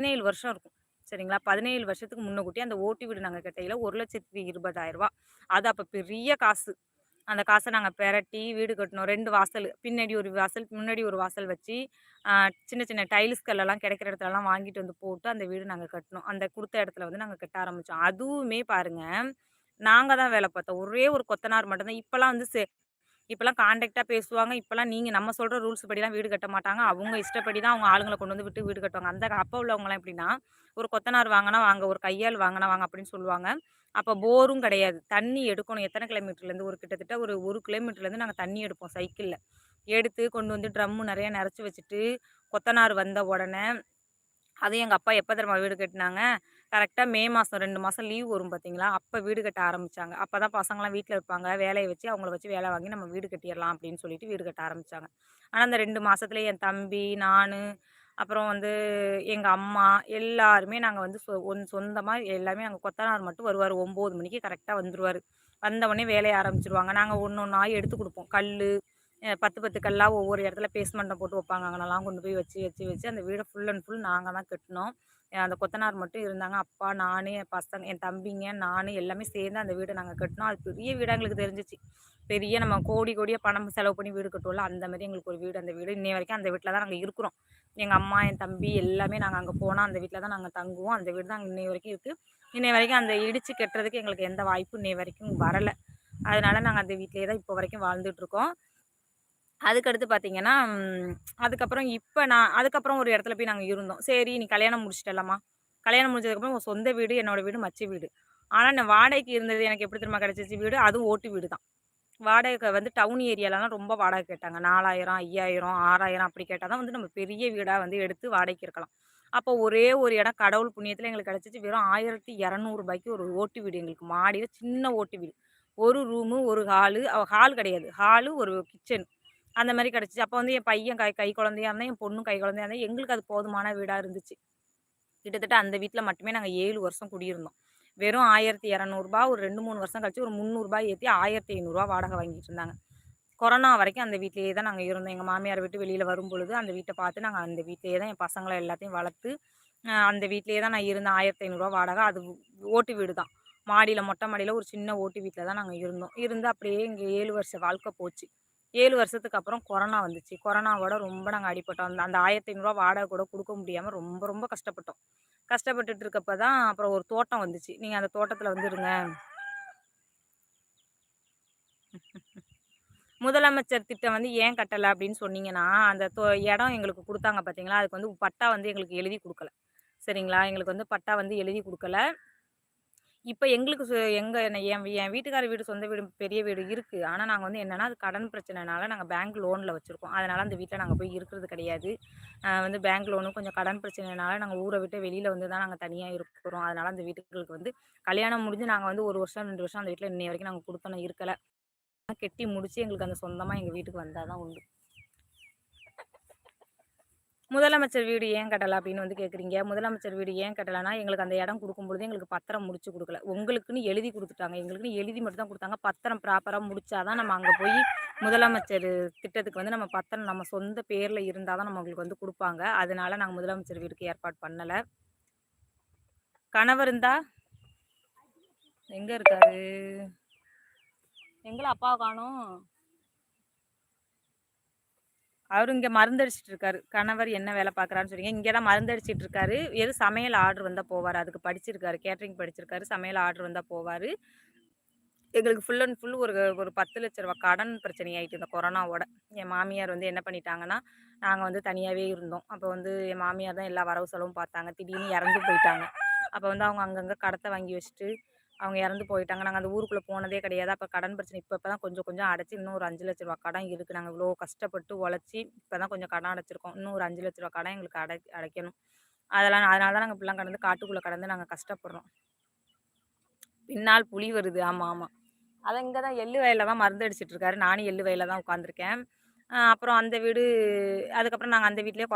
17 வருஷம் இருக்கும். சரிங்களா? 17 வருஷத்துக்கு முன்னக்கூட்டி அந்த ஓட்டு வீடு நாங்க கட்டையில ரூ. 1,20,000. அது அப்ப பெரிய காசு. அந்த காச நாங்க பெரட்டி வீடு கட்டுனோம். 2 வாசலு. பின்னாடி ஒரு வாசல், முன்னாடி ஒரு வாசல் வச்சு, அ சின்ன சின்ன டைல்ஸ் கல்லெல்லாம் கிடைக்கிற இடத்துலலாம் வாங்கிட்டு வந்து போட்டு அந்த வீடு நாங்க கட்டுனோம். அந்த குடுத்த இடத்துல வந்து நாங்க கட்ட ஆரம்பிச்சோம். அதுவுமே பாருங்க, நாங்க தான் வேல பார்த்தோம். ஒரே ஒரு கொத்தனார் மட்டும் தான். இப்பலாம் வந்து இப்பலாம் கான்ட்ராக்ட்டா பேசுவாங்க. இப்பலாம் நீங்க நம்ம சொல்ற ரூல்ஸ் படிலாம் வீடு கட்ட மாட்டாங்க. அவங்க இஷ்டப்படி தான் அவங்க ஆளுங்கள கொண்டு வந்து விட்டு வீடு கட்டுவாங்க. அப்ப உள்ளவங்கலாம் எப்படின்னா, ஒரு கொத்தனார் வாங்குனா வாங்க, ஒரு கையாள் வாங்குனா வாங்க அப்படின்னு சொல்லுவாங்க. அப்ப போரும் கிடையாது. தண்ணி எடுக்கணும். எத்தன கிலோமீட்டர்லேருந்து ஒரு கிட்டத்தட்ட ஒரு 1 கிலோமீட்டர்லேருந்து நாங்க தண்ணி எடுப்போம் சைக்கிள்ல. எடுத்து கொண்டு வந்து ட்ரம்மு நெறைய நெறச்சு வச்சுட்டு, கொத்தனார் வந்த உடனே அதுவும் எங்க அப்பா எப்ப தெரியுமா வீடு கட்டுனாங்க? கரெக்ட்டா மே மாசம் 2 மாசம் லீவ் வரும் பார்த்தீங்களா? அப்ப வீடு கட்ட ஆரம்பிச்சாங்க. அப்பதான் பசங்கலாம் வீட்ல இருப்பாங்க. வேலைய வச்சு அவங்கள வச்சு வேல வாங்கி நம்ம வீடு கட்டிறலாம் அப்படின்னு சொல்லிட்டு வீடு கட்ட ஆரம்பிச்சாங்க. ஆனா, அந்த 2 மாசத்துல என் தம்பி, நானு, அப்புறம் வந்து எங்க அம்மா எல்லாருமே நாங்க வந்து சொந்தமா எல்லாமே நாங்க கொத்தனார் மட்டும் வருவாரு. 9 மணிக்கு கரெக்ட்டா வந்துருவாரு. வந்தவுடனே வேலைய ஆரம்பிச்சுருவாங்க. நாங்க ஒண்ணு ஒண்ணா எடுத்து குடுப்போம். கல்லு 10, 10 கல்லா ஒவ்வொரு இடத்துல பேஸ்மெண்ட்ட போட்டு வைப்பாங்க. அங்கனலாம் கொண்டு போய் வச்சு அந்த வீட ஃபுல் அண்ட் ஃபுல் நாங்க தான் கட்டுனோம். அந்த கொத்தனார் மட்டும் இருந்தாங்க. அப்பா, நானு, என் பசங்க, என் தம்பிங்க, நானு எல்லாமே சேர்ந்து அந்த வீட நாங்க கட்டுனோம். அது பெரிய வீடா எங்களுக்கு தெரிஞ்சுச்சு. பெரிய நம்ம கோடி கோடியா பணம் செலவு பண்ணி வீடு கட்டுவோம்ல, அந்த மாரி எங்களுக்கு ஒரு வீடு. அந்த வீடு இன்னைய வரைக்கும் அந்த வீட்ல தான் நாங்க இருக்கிறோம். எங்க அம்மா, என் தம்பி எல்லாமே நாங்க அங்க போனா அந்த வீட்ல தான் நாங்க தங்குவோம். அந்த வீடு தான் இன்னைய வரைக்கும் இருக்கு. இன்னைய வரைக்கும் அந்த இடிச்சு கட்டுறதுக்கு எங்களுக்கு எந்த வாய்ப்பும் இன்னைய வரைக்கும் வரல. அதனால நாங்க அந்த வீட்லயே தான் இப்போ வரைக்கும் வாழ்ந்துட்டு இருக்கோம். அதுக்கடுத்து பார்த்தீங்கன்னா, அதுக்கப்புறம் இப்ப நான் அதுக்கப்புறம் ஒரு இடத்துல போய் நாங்க இருந்தோம். சரி நீ கல்யாணம் முடிச்சுட்டல்லம்மா. கல்யாணம் முடிஞ்சதுக்கப்புறம் உன் சொந்த வீடு, என்னோட வீடு, மச்சி வீடு. ஆனா நான் வாடகைக்கு இருந்தது எனக்கு எப்படி தெரியுமா கிடைச்சுச்சு வீடு? அதுவும் ஓட்டு வீடு தான். வாடகை வந்து டவுன் ஏரியாலலாம் ரொம்ப வாடகை கேட்டாங்க. 4000, 5000, 6000 அப்படி கேட்டா தான் வந்து நம்ம பெரிய வீடா வந்து எடுத்து வாடகைக்கு இருக்கலாம். அப்போ ஒரே ஒரு இடம் கடவுள் புண்ணியத்துல எங்களுக்கு கிடைச்சுச்சு. வெறும் ரூ. 1200க்கு ஒரு ஓட்டு வீடு எங்களுக்கு. மாடியில சின்ன ஓட்டு வீடு. ஒரு ரூமு, ஒரு ஹாலு ஹால் கிடையாது. ஹாலு, ஒரு கிச்சன். அந்த மாரி கிடைச்சுச்சு. அப்ப வந்து என் பையன் கை குழந்தையா இருந்தான். என் பொண்ணும் கை குழந்தையா இருந்தா. எங்களுக்கு அது போதுமான வீடா இருந்துச்சு. கிட்டத்தட்ட அந்த வீட்ல மட்டுமே நாங்க 7 வருஷம் குடியிருந்தோம். வெறும் ரூ. 1200 ஒரு 2, 3 வருஷம் கழிச்சு ஒரு ரூ. 300 ஏத்தி ரூ. 1500 வாடகை வாங்கிட்டு இருந்தாங்க. கொரோனா வரைக்கும் அந்த வீட்லயே தான் நாங்க இருந்தோம். எங்க மாமியார விட்டு வெளியில வரும்பொழுது, அந்த வீட்ட பார்த்து நாங்க அந்த வீட்லயே தான் என் பசங்கள எல்லாத்தையும் வளர்த்து, அந்த வீட்லயே தான் நான் இருந்தேன். ரூ. 1500 வாடகை. அது ஓட்டு வீடு தான். மாடியில மொட்டை மாடியில ஒரு சின்ன ஓட்டு வீட்ல தான் நாங்க இருந்தோம். இருந்து அப்படியே இங்க 7 வருஷ வாழ்க்கை போச்சு. 7 வருஷத்துக்கு அப்புறம் கொரோனா வந்துச்சு. கொரோனாவோட ரொம்ப நாங்க அடிபட்டோம். அந்த ரூ. 1500 வாடகை கூட குடுக்க முடியாம ரொம்ப ரொம்ப கஷ்டப்பட்டோம். கஷ்டப்பட்டுட்டு இருக்கப்ப தான் அப்புறம் ஒரு தோட்டம் வந்துச்சு. நீங்க அந்த தோட்டத்துல வந்து இருங்க. முதலமைச்சர் திட்டம் வந்து ஏன் கட்டல அப்படின்னு சொன்னீங்கன்னா, அந்த இடம் எங்களுக்கு குடுத்தாங்க பார்த்தீங்களா, அதுக்கு வந்து பட்டா வந்து எங்களுக்கு எழுதி குடுக்கல. சரிங்களா? எங்களுக்கு வந்து பட்டா வந்து எழுதி குடுக்கல. இப்ப எங்களுக்கு எங்க என் என் வீட்டுக்கார வீடு சொந்த வீடு பெரிய வீடு இருக்கு. ஆனா நாங்க வந்து என்னன்னா, அது கடன் பிரச்சனைனால நாங்க பேங்க் லோன்ல வச்சிருக்கோம். அதனால அந்த வீட்ல நாங்க போய் இருக்கிறது கிடையாது. வந்து பேங்க் லோனும் கொஞ்சம் கடன் பிரச்சனைனால நாங்க ஊர விட்டு வெளியில வந்து தான் நாங்க தனியா இருக்கிறோம். அதனால அந்த வீட்டுகளுக்கு வந்து கல்யாணம் முடிஞ்சு நாங்க வந்து 1 வருஷம், 2 வருஷம் அந்த வீட்ல இன்னைய வரைக்கும் நாங்க குடுத்தனம் இருக்கல. கெட்டி முடிச்சு எங்களுக்கு அந்த சொந்தமா எங்க வீட்டுக்கு வந்தா தான் உண்டு. முதலமைச்சர் வீடு ஏன் கட்டல அப்படின்னு வந்து கேட்குறீங்க. முதலமைச்சர் வீடு ஏன் கட்டலன்னா, எங்களுக்கு அந்த இடம் குடுக்கும்பொழுது எங்களுக்கு பத்திரம் முடிச்சு குடுக்கல. உங்களுக்குன்னு எழுதி குடுத்துட்டாங்க. எங்களுக்குன்னு எழுதி மட்டும் தான் குடுத்தாங்க. பத்திரம் ப்ராப்பரா முடிச்சா தான் நம்ம அங்க போய் முதலமைச்சர் திட்டத்துக்கு வந்து நம்ம பத்திரம் நம்ம சொந்த பேர்ல இருந்தா தான் நம்மங்களுக்கு வந்து குடுப்பாங்க. அதனால நாங்க முதலமைச்சர் வீடுக்கு ஏற்பாடு பண்ணல. கணவர் இருந்தா எங்க இருக்காரு? எங்கள அப்பாவ காணோம். அவரு இங்க மருந்தடிச்சிட்டு இருக்காரு. கணவர் என்ன வேலை பார்க்குறாருன்னு சொன்னீங்க. இங்க தான் மருந்தடிச்சிட்டு இருக்காரு. சமையல் ஆர்டர் வந்தா போவாரு. அதுக்கு படிச்சிருக்காரு. கேட்டரிங் படிச்சிருக்காரு. சமையல் ஆர்டர் வந்தா போவாரு. எங்களுக்கு ஃபுல் அண்ட் ஃபுல் ஒரு ஒரு ரூ. 10,00,000 கடன் பிரச்சனை ஆயிட்டு இந்த கொரோனாவோட. என் மாமியார் வந்து என்ன பண்ணிட்டாங்கன்னா, நாங்க வந்து தனியாவே இருந்தோம். அப்போ வந்து என் மாமியார் தான் எல்லா வரவு செலவும் பார்த்தாங்க. திடீர்னு இறந்து போயிட்டாங்க. அப்போ வந்து அவங்க அங்கங்க கடத்த வாங்கி வச்சுட்டு, அவங்க இறந்து போயிட்டாங்க. நாங்க அந்த ஊருக்குள்ள போனதே கிடையாது. அப்ப கடன் பிரச்சனை இப்ப தான் கொஞ்சம் கொஞ்சம் அடைச்சு இன்னும் ஒரு ரூ. 5,00,000 கடன் இருக்கு. நாங்க இவ்வளோ கஷ்டப்பட்டு உழைச்சு இப்ப தான் கொஞ்சம் கடன் அடைச்சிருக்கோம். இன்னும் ஒரு ரூ. 5,00,000 கடன் எங்களுக்கு அடைக்கணும். அதனால தான் நாங்க இப்படிலாம் கடந்து காட்டுக்குள்ள கடந்து நாங்க கஷ்டப்படுறோம். பின்னால் புலி வருது. ஆமா, ஆமா. அதான் இங்க தான் எள்ளு வயல்ல தான் மருந்து அடிச்சிட்டு இருக்காரு. நானும் எள்ளு வயல்ல தான் உட்காந்துருக்கேன். அப்புறம் அந்த வீடு அதுக்கப்புறம் நாங்க அந்த வீட்லயே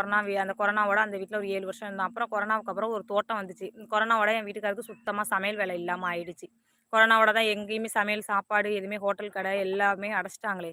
அந்த கொரோனாவோட அந்த வீட்ல ஒரு 7 வருஷம் இருந்தோம். அப்புறம் கொரோனாவுக்கு அப்புறம் ஒரு தோட்டம் வந்துச்சு. கொரோனாவோட என் வீட்டுக்காருக்கு சுத்தமா சமையல் வேலை இல்லாம ஆயிடுச்சு. கொரோனாவோட தான் எங்கேயுமே சமையல், சாப்பாடு எதுவுமே ஹோட்டல் கடை எல்லாமே அடைச்சிட்டாங்களே!